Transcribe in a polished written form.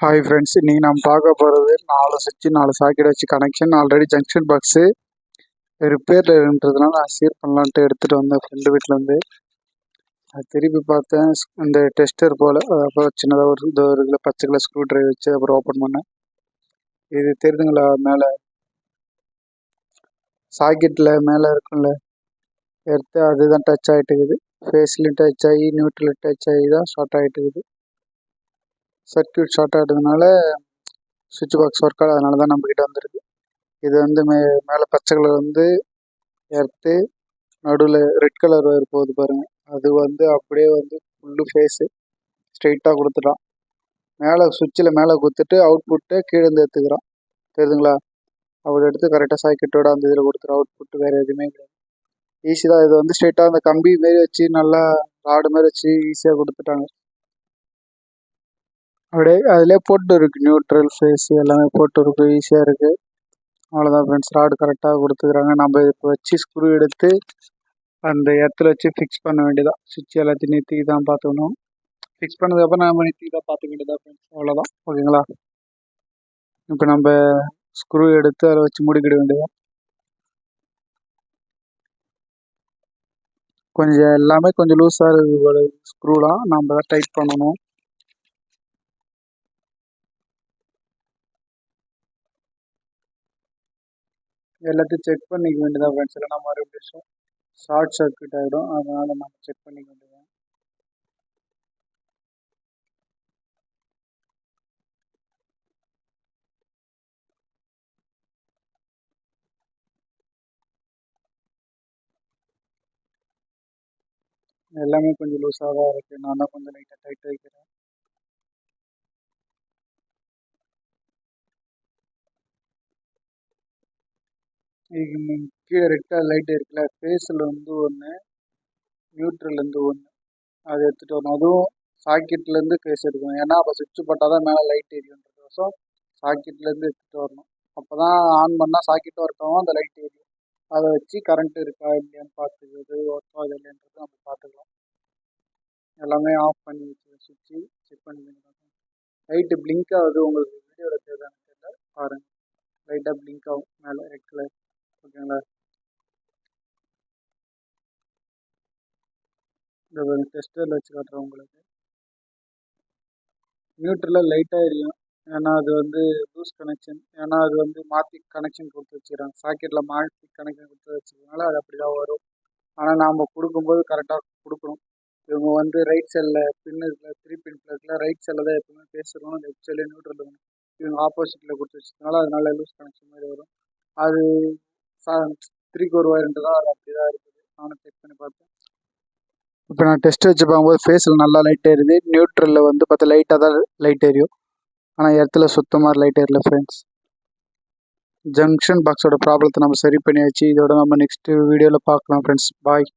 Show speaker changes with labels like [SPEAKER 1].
[SPEAKER 1] Hi friends, இன்றைக்கி நம்ம பார்க்க போகிறது 4 சுவிட்சு 4 சாக்கெட் வச்சு கனெக்ஷன். ஆல்ரெடி ஜங்ஷன் பாக்ஸு ரிப்பேரில் இருந்ததுனால நான் சீர் பண்ணலான்ட்டு எடுத்துகிட்டு வந்தேன் ஃப்ரெண்டு வீட்டிலேருந்து. அது திருப்பி பார்த்தேன், இந்த டெஸ்டர் போல் அப்புறம் சின்னதாக ஒரு கிலோ பச்சை கலர் ஸ்க்ரூ ட்ரைவர் வச்சு அப்புறம் ஓப்பன் பண்ணேன். இது தெரியுதுங்களா, மேலே சாக்கெட்டில் மேலே இருக்கும்ல எடுத்து அதுதான் டச் ஆகிட்டு இருக்குது. ஃபேஸ்லையும் டச் ஆகி நியூட்ரல் டச் ஆகி தான் ஷார்ட் ஆகிட்டு இருக்குது. சர்க்யூட் ஷார்ட் ஆகிட்டதுனால சுவிட்ச் பாக்ஸ் ஒர்க் ஆகாது, அதனால தான் நம்மக்கிட்ட வந்துருக்கு. இது வந்து மேலே பச்சை கலர் வந்து எர்த்து, நடுவில் ரெட் கலர் வயர் போகுது பாருங்கள். அது வந்து அப்படியே வந்து ஃபுல்லு ஃபேஸு ஸ்ட்ரெயிட்டாக கொடுத்துட்டான். மேலே சுவிட்சில் மேலே கொடுத்துட்டு அவுட்புட்டை கீழே இருந்து எடுத்துக்கிறான். தெரியுதுங்களா, அப்படி எடுத்து கரெக்டாக சாக்கெட்டோட அந்த இதில் கொடுத்துரும். அவுட்புட்டு வேறு எதுவுமே கிடையாது. ஈஸி தான். இது வந்து ஸ்ட்ரெயிட்டாக அந்த கம்பி மாரி வச்சு நல்லா ராடு மாரி வச்சு ஈஸியாக கொடுத்துட்டாங்க. அப்படியே அதிலே போட்டு இருக்குது, நியூட்ரல் ஃபேஸு எல்லாமே போட்டு இருக்குது, ஈஸியாக இருக்குது. அவ்வளோதான் ஃப்ரெண்ட்ஸ், ராடு கரெக்டாக கொடுத்துக்கிறாங்க. நம்ம இப்போ வச்சு ஸ்க்ரூ எடுத்து அந்த இடத்துல வச்சு ஃபிக்ஸ் பண்ண வேண்டியதான். சுவிட்ச் எல்லாத்தையும் நிறுத்தி தான் பார்த்துக்கணும். ஃபிக்ஸ் பண்ணதுக்கப்புறம் நம்ம நிறுத்தி தான் பார்த்துக்க வேண்டியதா ஃப்ரெண்ட்ஸ், அவ்வளோதான். ஓகேங்களா, இப்போ நம்ம ஸ்க்ரூ எடுத்து அதை வச்சு முடிக்கிட வேண்டியதான். கொஞ்சம் எல்லாமே கொஞ்சம் லூஸாக இருக்குது ஸ்க்ரூலாம், நம்ம தான் டைட் பண்ணணும். எல்லாத்தையும் செக் பண்ணிக்க வேண்டியதாக ஃப்ரெண்ட்ஸ், இல்லைனா மறுபடியும் ஷார்ட் சர்க்யூட் ஆகிடும். அதனால் நம்ம செக் பண்ணிக்க வேண்டியது. எல்லாமே கொஞ்சம் லூஸாக தான் இருக்குது. நான் தான் கொஞ்சம் லைட்டாக டைட் வைக்கிறேன். கீழே ரெட் கலர் லைட் இருக்குல்ல, ஃபேஸில் வந்து ஒன்று, நியூட்ரல்லேருந்து ஒன்று, அதை எடுத்துகிட்டு வரணும். அதுவும் சாக்கெட்லேருந்து ஃபேஸ் எடுக்கணும். ஏன்னா அப்போ சுவிட்ச் போட்டால் தான் மேலே லைட் எரியுன்றதுக்கோசம் சாக்கெட்லேருந்து எடுத்துகிட்டு வரணும். அப்போ தான் ஆன் பண்ணால் சாக்கெட் ஒர்க் ஆகும், அந்த லைட் எரியும். அதை வச்சு கரண்ட் இருக்கா இல்லையான்னு பார்த்துக்கிறது, ஒர்க் ஆகுது இல்லைன்றது நம்ம பார்த்துக்கலாம். எல்லாமே ஆஃப் பண்ணி வச்சு சுவிட்சு செக் பண்ணி லைட்டு பிளிங்க் ஆகுது. உங்களுக்கு வீடியோவில் தெரியுதான்னு தெரியல, பாருங்கள். லைட்டாக பிளிங்க் ஆகும் மேலே ரெட் கலர். ஓகேங்களா, இந்த டெஸ்டரில் வச்சு காட்டுறேன் உங்களுக்கு. நியூட்ரலில் லைட்டாக எரியும், ஏன்னா அது வந்து லூஸ் கனெக்ஷன். ஏன்னா அது வந்து மாற்றி கனெக்ஷன் கொடுத்து வச்சுக்கிறாங்க, சாக்கெட்டில் மாற்றி கனெக்ஷன் கொடுத்து வச்சுக்கிறதுனால அது அப்படி தான் வரும். ஆனால் நாம் கொடுக்கும்போது கரெக்டாக கொடுக்கணும். இவங்க வந்து ரைட் சைடில் பின் இருக்குல்ல, 3 பின் பிளக்கில் ரைட் சைடில் தான் எப்பவுமே பேசுகிறோம், லெஃப்ட் சைடில் நியூட்ரல் இருக்கணும். இவங்க ஆப்போசிட்டில் கொடுத்து வச்சதுனால அதனால லூஸ் கனெக்ஷன் மாதிரி வரும். அது 3 கோர் வயர்ன்ட்டு தான், அது அப்படி தான் இருக்குது. நானும் செக் பண்ணி பார்த்தேன். இப்போ நான் டெஸ்ட் வச்சு பார்க்கும்போது ஃபேஸில் நல்லா லைட் எரியுது. நியூட்ரலில் வந்து பார்த்தா லைட்டாக தான் லைட் எரியும், ஆனால் இடத்துல சுத்தமாக லைட் எரியல ஃப்ரெண்ட்ஸ். ஜங்ஷன் பாக்ஸோட ப்ராப்ளத்தை நம்ம சரி பண்ணியாச்சு. இதோட நம்ம நெக்ஸ்ட் வீடியோவில் பார்க்கலாம் ஃப்ரெண்ட்ஸ். பாய்.